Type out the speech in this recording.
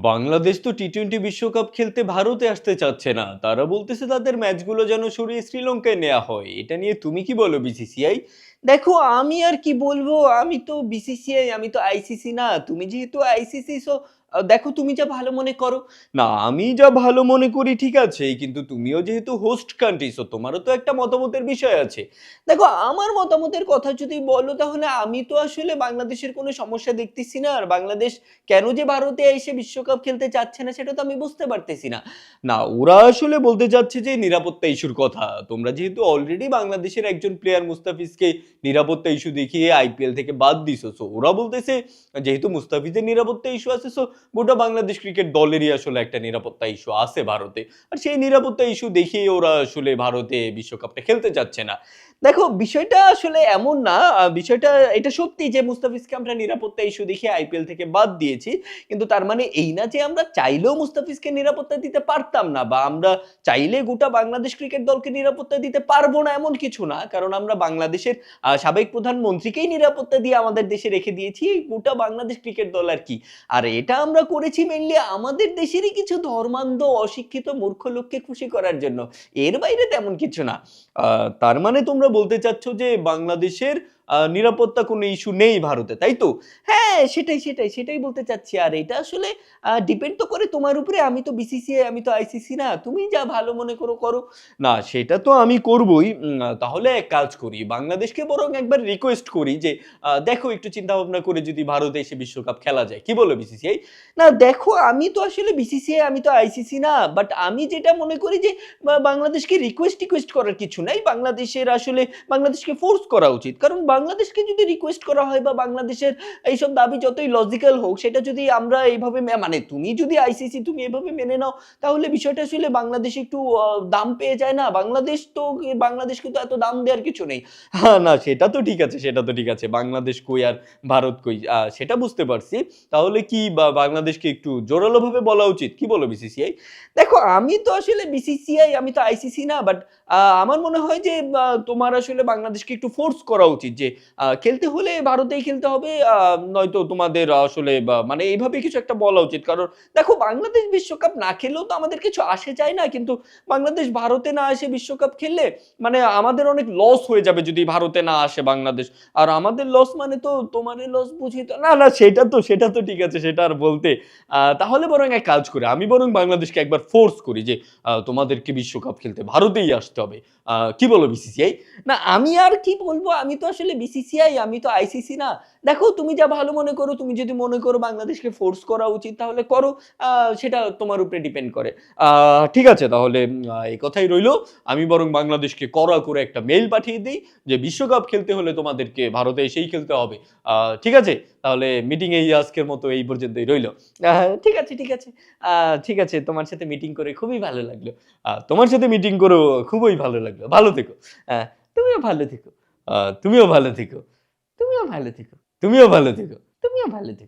বাংলাদেশ তো টি-20 বিশ্বকাপ খেলতে ভারতে আসতে চাচ্ছে না। তারা বলতেছে তাদের ম্যাচগুলো যেন সরিয়ে শ্রীলঙ্কায় নেয়া হয়। এটা নিয়ে তুমি কি বলো বিসিসিআই? দেখো আমি আর কি বলবো, আমি তো বিসিসিআই, আমি তো আইসিসি না। তুমি যেহেতু আইসিসি সো দেখো তুমি যা ভালো মনে করো। না আমি যা ভালো মনে করি ঠিক আছে, কিন্তু তুমিও যেহেতু হোস্ট কান্ট্রি সো তোমারও তো একটা মতামতের বিষয় আছে। দেখো আমার মতামতের কথা যদি বলো তাহলে আমি তো আসলে বাংলাদেশের কোনো সমস্যা দেখতেছি না। আর বাংলাদেশ কেন যে ভারতে এসে বিশ্বকাপ খেলতে চাচ্ছে না সেটা তো আমি বুঝতে পারতেছি না। না ওরা আসলে বলতে চাচ্ছে যে নিরাপত্তা ইস্যুর কথা। তোমরা যেহেতু অলরেডি বাংলাদেশের একজন প্লেয়ার মুস্তাফিজকে নিরাপত্তা ইস্যু দেখিয়ে আইপিএল থেকে বাদ দিছো, সো ওরা বলতেছে যেহেতু মুস্তাফিজের নিরাপত্তা ইস্যু আছে সো গোটা বাংলাদেশ ক্রিকেট দলেরই আসলে একটা নিরাপত্তা ইস্যু আছে ভারতে। আর সেই নিরাপত্তা ইস্যু দেখিয়ে ওরা আসলে ভারতে বিশ্বকাপটা খেলতে চাচ্ছে না। দেখো বিষয়টা আসলে এমন না, বিষয়টা এটা সত্যি যে মুস্তাফিজকে আমরা নিরাপত্তা ইস্যু দেখিয়ে আইপিএল থেকে বাদ দিয়েছি। কিন্তু তার মানে এই না যে আমরা চাইলেও মুস্তাফিজকে নিরাপত্তা দিতে পারতাম না, বা আমরা চাইলে গোটা বাংলাদেশ ক্রিকেট দলকে নিরাপত্তা দিতে পারবো না এমন কিছু না। কারণ আমরা বাংলাদেশের সাবেক প্রধানমন্ত্রীকেই নিরাপত্তা দিয়ে আমাদের দেশে রেখে দিয়েছি গোটা বাংলাদেশ ক্রিকেট দল আর কি। আর এটা আমরা করেছি মেইনলি আমাদের দেশেরই কিছু ধর্মান্ধ অশিক্ষিত মূর্খ লোককে খুশি করার জন্য। এর বাইরে তেমন কিছু না। তার মানে তোমরা বলতে চাচ্ছ যে বাংলাদেশের নিরাপত্তা কোনো ইস্যু নেই ভারতে, তাই তো? হ্যাঁ, সেটাই বলতে চাচ্ছি। আর এটা আসলে ডিপেন্ড তো করে তোমার উপরে। আমি তো বিসিসিআই, আমি তো আইসিসি না। তুমি যা ভালো মনে করো করো। না সেটা তো আমি করবই। তাহলে এক কাজ করি, বাংলাদেশকে বরং একবার রিকোয়েস্ট করি যে দেখো একটু চিন্তা ভাবনা করে যদি ভারতে এসে বিশ্বকাপ খেলা যায়। কি বলো বিসিসিআই? না দেখো আমি তো আসলে বিসিসিআই, আমি তো আইসিসি না। বাট আমি যেটা মনে করি যে বাংলাদেশকে রিকোয়েস্ট করার কিছু নাই। বাংলাদেশের আসলে বাংলাদেশকে ফোর্স করা উচিত। কারণ বাংলাদেশকে যদি রিকোয়েস্ট করা হয় বা বাংলাদেশের এইসব দাবি যতই লজিক্যাল হোক, সেটা যদি আমরা এইভাবে মানে তুমি যদি আইসিসি তুমি এভাবে মেনে নাও, তাহলে বিষয়টা আসলে বাংলাদেশে একটু দাম পেয়ে যায় না? বাংলাদেশকে তো এত দাম দেওয়ার কিছু নেই। হ্যাঁ, না সেটা তো ঠিক আছে, সেটা তো ঠিক আছে। বাংলাদেশ কই আর ভারত কই, সেটা বুঝতে পারছি। তাহলে কি বাংলাদেশকে একটু জোরালোভাবে বলা উচিত? কি বলো বিসিসিআই? দেখো আমি তো আসলে বিসিসিআই, আমি তো আইসিসি না। বাট আমার মনে হয় যে তোমার আসলে বাংলাদেশকে একটু ফোর্স করা উচিত যে খেলতে হলে ভারতেই খেলতে হবে। নয়তো তোমাদের আসলে মানে এইভাবে কিছু একটা বলা উচিত। কারণ দেখো বাংলাদেশ বিশ্বকাপ না খেললেও তো আমাদের কিছু আসে যায় না। কিন্তু বাংলাদেশ ভারতে না এসে বিশ্বকাপ খেললে মানে আমাদের অনেক লস হয়ে যাবে যদি ভারতে না আসে বাংলাদেশ। আর আমাদের লস মানে তো তোমাদের লস বুঝি তো। না সেটা তো ঠিক আছে, সেটা আর বলতে। তাহলে বরং এক কাজ করি, আমি বরং বাংলাদেশকে একবার ফোর্স করি যে তোমাদেরকে বিশ্বকাপ খেলতে ভারতেই আসতে হবে। কি বলো বিসিসিআই? না আমি আর কি বলবো, আমি তো আসলে বিসিসিআই, আমি তো আইসিসি না। দেখো তুমি যা ভালো মনে করো, তুমি যদি মনে করো বাংলাদেশকে ফোর্স করা উচিত তাহলে করো। সেটা তোমার উপরে ডিপেন্ড করে। ঠিক আছে তাহলে এই কথাই রইলো। আমি বরং বাংলাদেশকে কড়া করে একটা মেইল পাঠিয়ে দিই যে বিশ্বকাপ খেলতে হলে তোমাদেরকে ভারতে এসেই খেলতে হবে। ঠিক আছে, তাহলে মিটিং এই আজকের মতো এই পর্যন্তই রইলো। ঠিক আছে, তোমার সাথে মিটিং করে খুবই ভালো লাগলো। তোমার সাথে মিটিং করেও খুবই ভালো লাগলো। ভালো থেকো। আহ, তুমিও ভালো থেকো। তুমিও ভালো থেকো। তুমিও ভালো থেকো। তুমিও ভালো থেকো। তুমিও ভালো থেকো।